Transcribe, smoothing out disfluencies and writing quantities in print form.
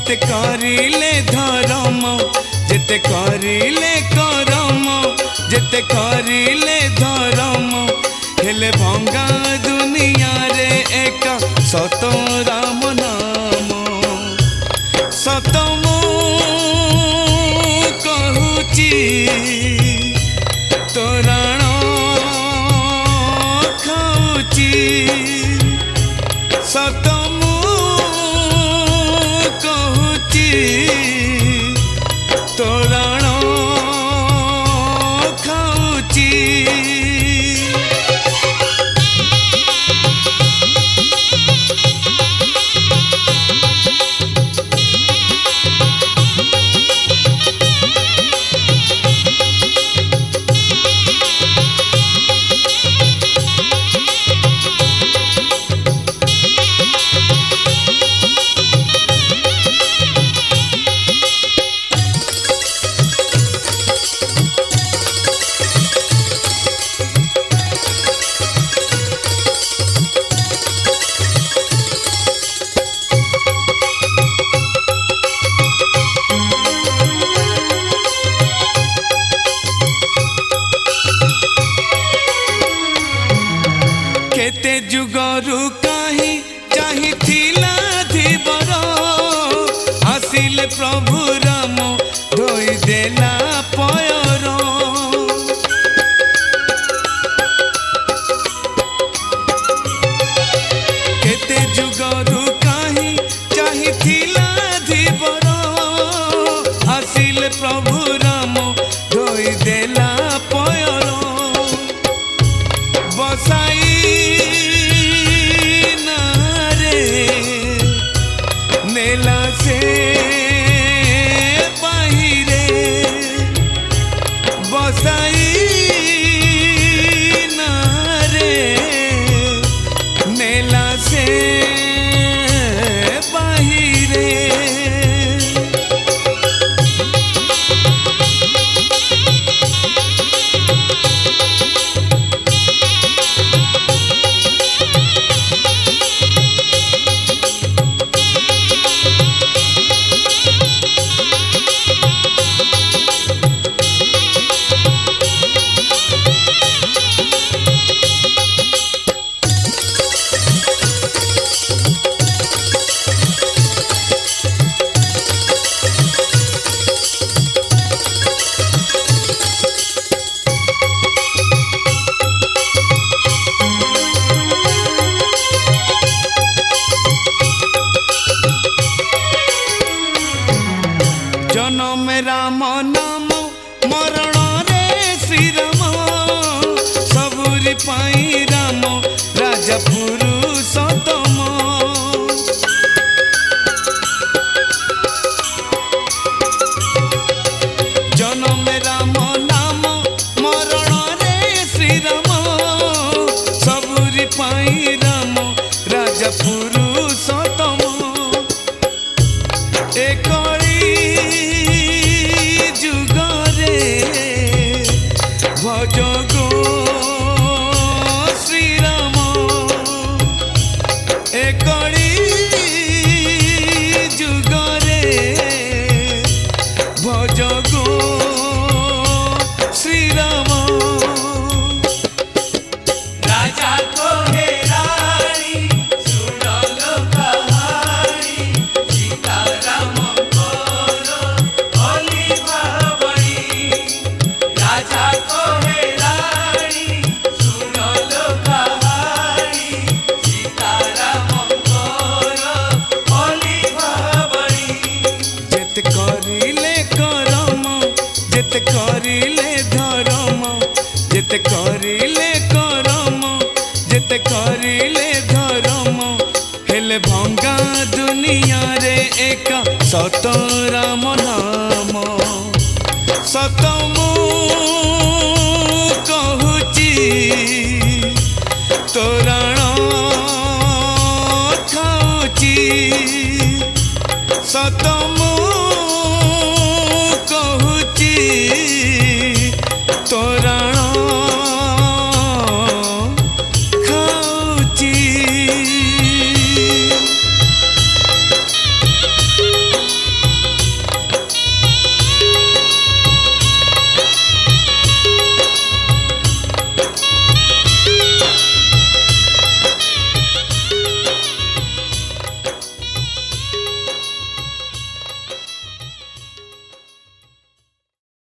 जेते करिले धर्म जेते करिले करम जेते करिले धर्म हेले भंगा दुनिया रे एक सत राम नाम सत मु कहूची तोराण खाऊची सत मु कहूची तोराण खाऊची केते जुगरु काहि चाहिथिला धीबर आसिले प्रभु राम धोई देला पयर केते जुगरु काहि चाहिथिला धीबर आसिले प्रभु राम धोई देला पयर बसाई नेला से बाहिरे बसाई नारे नेला से बाहिरे जनम राम नाम मरण रे श्री राम सबुरी पाई राम राजा पुरुषोत्तम जनम राम नाम मरण रे श्री राम सबुरी पाई राम राजा पुरुषोत्तम एक भज गो श्री राम एकड़ी जुगरे भज गो श्री राम राजा को हे रानी सुनलो कहानी सीता राम कोरो होली भावनी राजा को जेते करिले धर्म जेते करिले करम जेते करिले धर्म हेले भंगा दुनिया रे एक सत राम नाम सत मु कहूची तोराण खाऊची सत